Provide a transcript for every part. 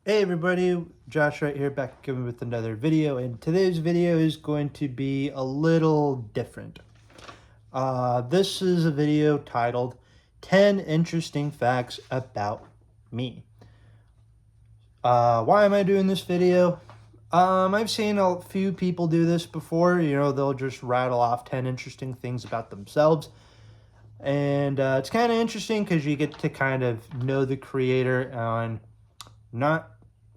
Hey everybody, Josh right here back again with another video, and today's video is going to be a little different. This is a video titled 10 Interesting Facts About Me. Why am I doing this video? I've seen a few people do this before. They'll just rattle off 10 interesting things about themselves. And it's kind of interesting because you get to kind of know the creator on not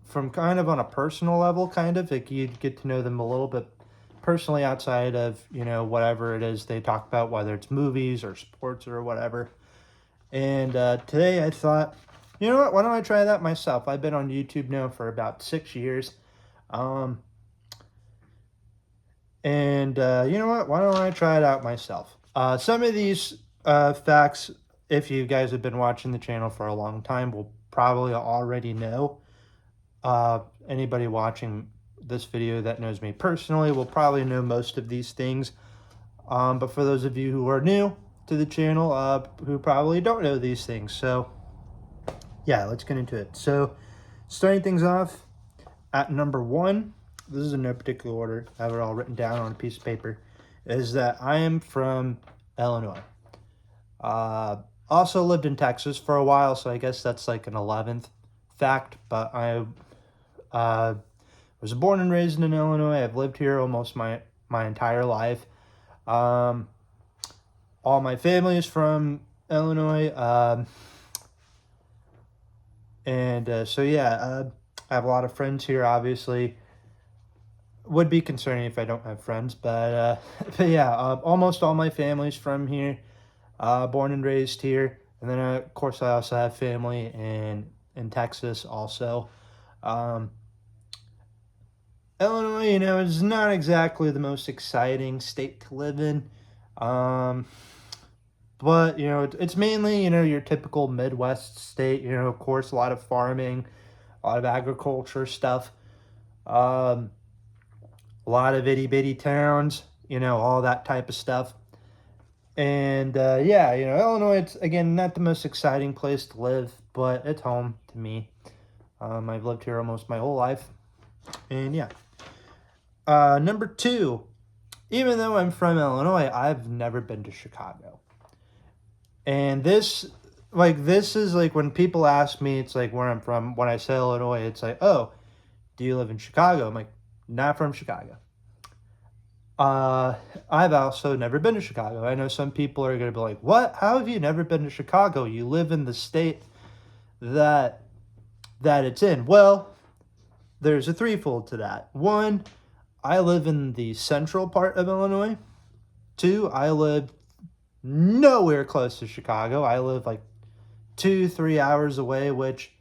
from kind of on a personal level, kind of like you get to know them a little bit personally outside of whatever it is they talk about, whether it's movies or sports or whatever. And today I thought, you know what, why don't I try that myself? I've been on YouTube now for about 6 years. You know what, why don't I try it out myself? Some of these facts, if you guys have been watching the channel for a long time, will probably already know. Anybody watching this video that knows me personally will probably know most of these things. But for those of you who are new to the channel, who probably don't know these things. So yeah, let's get into it. So starting things off at number one, this is in no particular order, I have it all written down on a piece of paper, is that I am from Illinois. Also lived in Texas for a while, so I guess that's like an 11th fact, but I was born and raised in Illinois. I've lived here almost my entire life. All my family is from Illinois. So yeah, I have a lot of friends here, obviously. Would be concerning if I don't have friends, but yeah, almost all my family's from here. Born and raised here. And then, of course, I also have family in Texas also. Illinois, is not exactly the most exciting state to live in. But, it's mainly, your typical Midwest state. Of course, a lot of farming, a lot of agriculture stuff. A lot of itty bitty towns, all that type of stuff. And yeah, Illinois, it's again not the most exciting place to live, but it's home to me. I've lived here almost my whole life. And yeah. Number two, even though I'm from Illinois, I've never been to Chicago. And this is like when people ask me, it's like where I'm from. When I say Illinois, it's like, oh, do you live in Chicago? I'm like, not from Chicago. I've also never been to Chicago. I know some people are going to be like, what? How have you never been to Chicago? You live in the state that it's in. Well, there's a threefold to that. One, I live in the central part of Illinois. Two, I live nowhere close to Chicago. I live like 2-3 hours away, which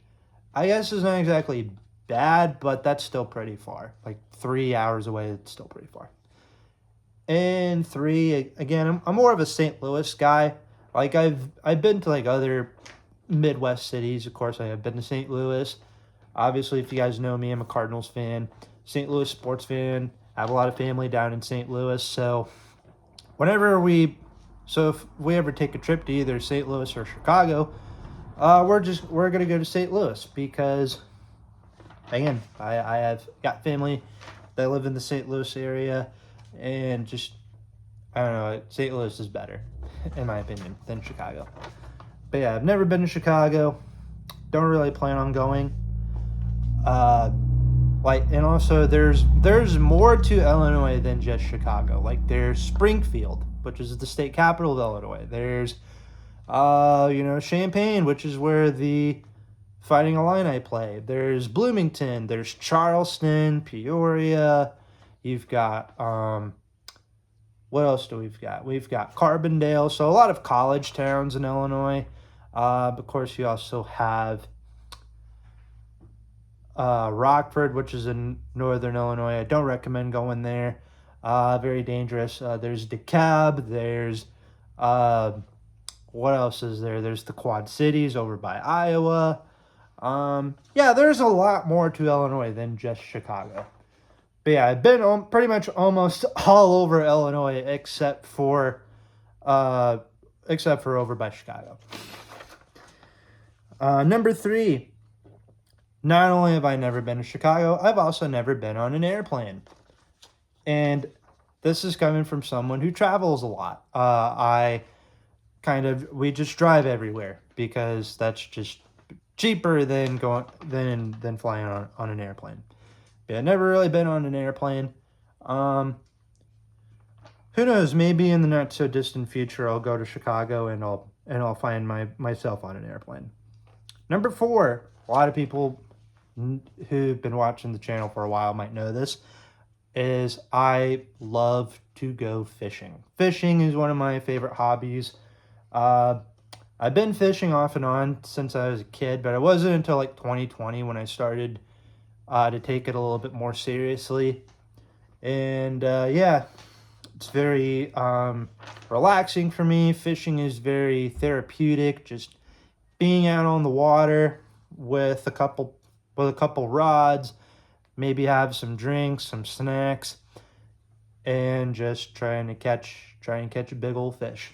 I guess is not exactly bad, but that's still pretty far. Like 3 hours away, it's still pretty far. And three, again, I'm more of a St. Louis guy. Like I've been to like other Midwest cities. Of course, I have been to St. Louis. Obviously, if you guys know me, I'm a Cardinals fan, St. Louis sports fan. I have a lot of family down in St. Louis, so if we ever take a trip to either St. Louis or Chicago, we're gonna go to St. Louis because, again, I have got family that live in the St. Louis area, and just I don't know, St. Louis is better, in my opinion, than Chicago. But yeah, I've never been to Chicago. Don't really plan on going. And also there's more to Illinois than just Chicago. Like there's Springfield, which is the state capital of Illinois. There's Champaign, which is where the Fighting Illini play. There's Bloomington. There's Charleston, Peoria. You've got what else do we've got? We've got Carbondale. So a lot of college towns in Illinois. Of course, you also have Rockford, which is in northern Illinois. I don't recommend going there. Very dangerous. There's DeKalb. There's what else is there? There's the Quad Cities over by Iowa. Yeah, there's a lot more to Illinois than just Chicago. But yeah, I've been pretty much almost all over Illinois except for over by Chicago. Number three, not only have I never been to Chicago, I've also never been on an airplane. And this is coming from someone who travels a lot. We just drive everywhere because that's just cheaper than flying on an airplane. Yeah, never really been on an airplane. Um, who knows? Maybe in the not so distant future, I'll go to Chicago and I'll find myself on an airplane. Number 4, a lot of people who've been watching the channel for a while might know this, is I love to go fishing. Fishing is one of my favorite hobbies. Uh, I've been fishing off and on since I was a kid, but it wasn't until like 2020 when I started to take it a little bit more seriously. And yeah, it's very relaxing for me. Fishing is very therapeutic. Just being out on the water with a couple rods, maybe have some drinks, some snacks, and just try and catch a big old fish.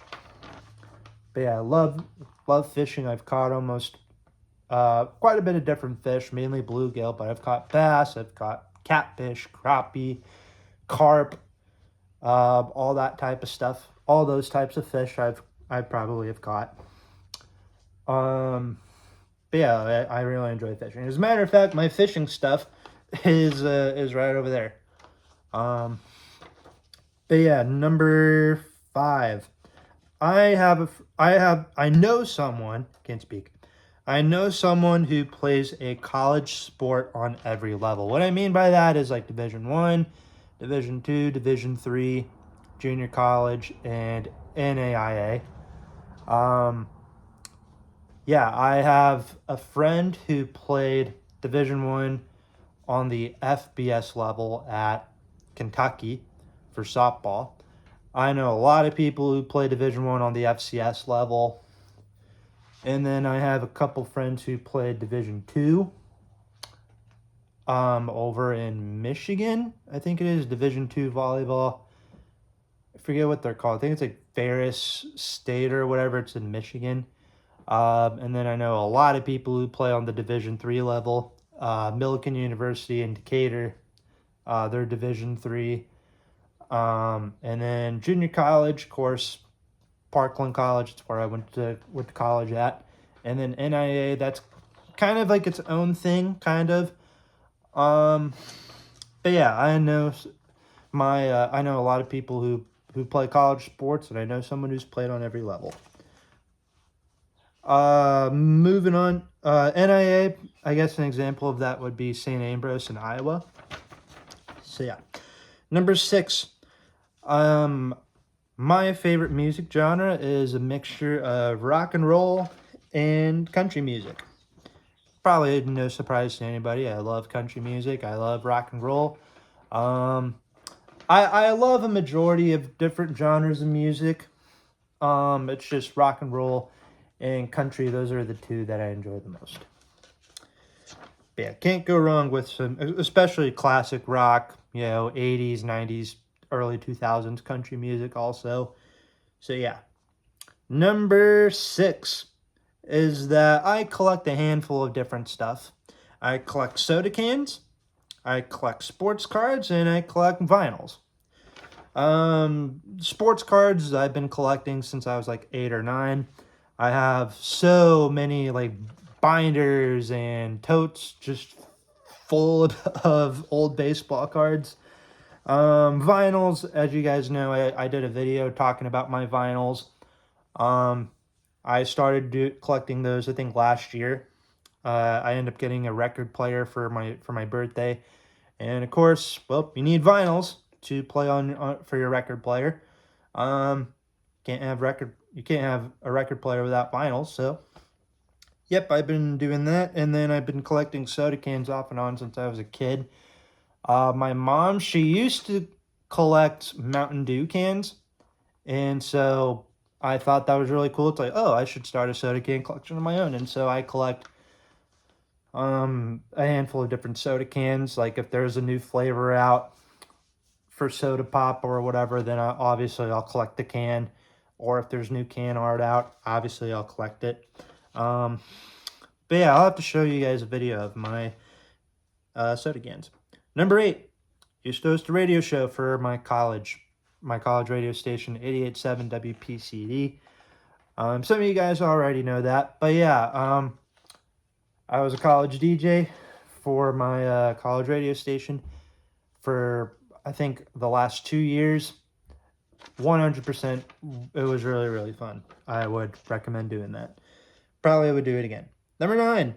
But yeah, I love fishing. I've caught almost quite a bit of different fish, mainly bluegill, but I've caught bass, I've caught catfish, crappie, carp, all that type of stuff. All those types of fish I probably have caught. But yeah, I really enjoy fishing. As a matter of fact, my fishing stuff is right over there. But yeah, number 5. I know someone, can't speak. I know someone who plays a college sport on every level. What I mean by that is like Division 1, Division 2, Division 3, junior college, and NAIA. Yeah, I have a friend who played Division 1 on the FBS level at Kentucky for softball. I know a lot of people who play Division 1 on the FCS level. And then I have a couple friends who played Division 2 over in Michigan. I think it is Division 2 volleyball. I forget what they're called. I think it's like Ferris State or whatever. It's in Michigan. And then I know a lot of people who play on the Division 3 level. Millikan University in Decatur, they're Division 3. And then junior college, of course, Parkland College. It's where I went to college at. And then NIA, that's kind of like its own thing, kind of. But yeah, I know I know a lot of people who play college sports, and I know someone who's played on every level. Moving on, NIA, I guess an example of that would be St. Ambrose in Iowa. So yeah. Number 6, my favorite music genre is a mixture of rock and roll and country music. Probably no surprise to anybody. I love country music. I love rock and roll. I love a majority of different genres of music. It's just rock and roll and country. Those are the two that I enjoy the most. But yeah, can't go wrong with some, especially classic rock, 80s, 90s, early 2000s country music also. So yeah. Number 6 is that I collect a handful of different stuff. I collect soda cans, I collect sports cards, and I collect vinyls. Sports cards I've been collecting since I was like 8 or 9. I have so many like binders and totes just full of old baseball cards. Vinyls, as you guys know, I did a video talking about my vinyls. I started collecting those, I think, last year. I ended up getting a record player for my birthday. And of course, well, you need vinyls to play on for your record player. You can't have a record player without vinyls, so yep, I've been doing that. And then I've been collecting soda cans off and on since I was a kid. My mom, she used to collect Mountain Dew cans, and so I thought that was really cool. It's like, oh, I should start a soda can collection of my own. And so I collect a handful of different soda cans. Like if there's a new flavor out for soda pop or whatever, then obviously I'll collect the can. Or if there's new can art out, obviously I'll collect it. But yeah, I'll have to show you guys a video of my soda cans. Number 8, used to host a radio show for my college radio station, 88.7 WPCD. Some of you guys already know that, but yeah, I was a college DJ for my college radio station for, I think, the last 2 years. 100%, it was really, really fun. I would recommend doing that. Probably would do it again. Number 9,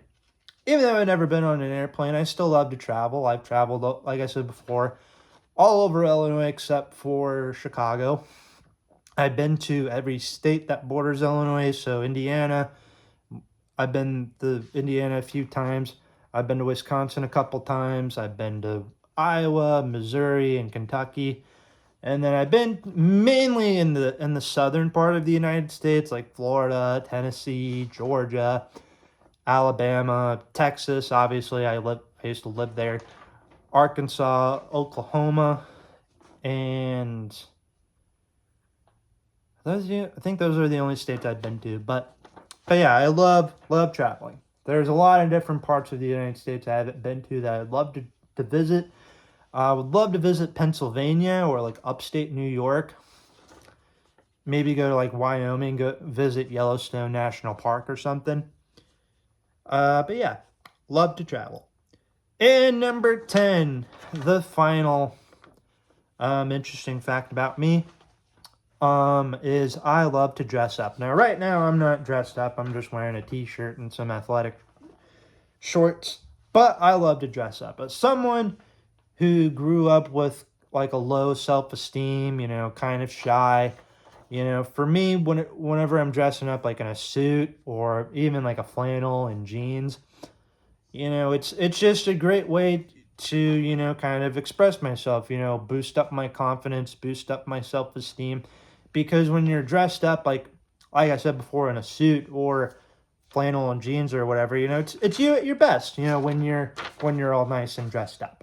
even though I've never been on an airplane, I still love to travel. I've traveled, like I said before, all over Illinois except for Chicago. I've been to every state that borders Illinois, so Indiana. I've been to Indiana a few times. I've been to Wisconsin a couple times. I've been to Iowa, Missouri, and Kentucky. And then I've been mainly in the southern part of the United States, like Florida, Tennessee, Georgia, Alabama, Texas. Obviously, I used to live there. Arkansas, Oklahoma, and I think those are the only states I've been to. But yeah, I love traveling. There's a lot of different parts of the United States I haven't been to that I'd love to visit. I would love to visit Pennsylvania or like upstate New York. Maybe go to like Wyoming, go visit Yellowstone National Park or something. But yeah, love to travel. And number 10, the final interesting fact about me is I love to dress up. Now, right now, I'm not dressed up. I'm just wearing a t-shirt and some athletic shorts. But I love to dress up. As someone who grew up with like a low self-esteem, kind of shy, for me, whenever I'm dressing up like in a suit or even like a flannel and jeans, it's just a great way to, kind of express myself, boost up my confidence, boost up my self-esteem. Because when you're dressed up, like I said before, in a suit or flannel and jeans or whatever, it's you at your best, when you're all nice and dressed up.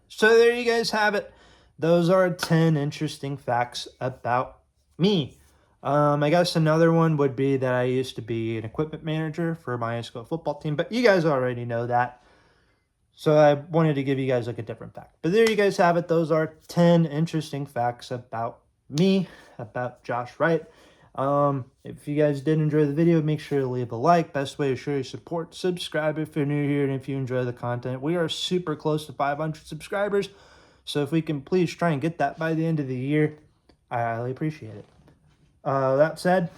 So there you guys have it. Those are 10 interesting facts about me. I guess another one would be that I used to be an equipment manager for my high school football team, but you guys already know that. So I wanted to give you guys like a different fact. But there you guys have it. Those are 10 interesting facts about me, about Josh Wright. If you guys did enjoy the video, make sure to leave a like. Best way to show your support, subscribe if you're new here and if you enjoy the content. We are super close to 500 subscribers, so if we can please try and get that by the end of the year, I highly appreciate it. That said,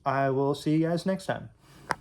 I will see you guys next time.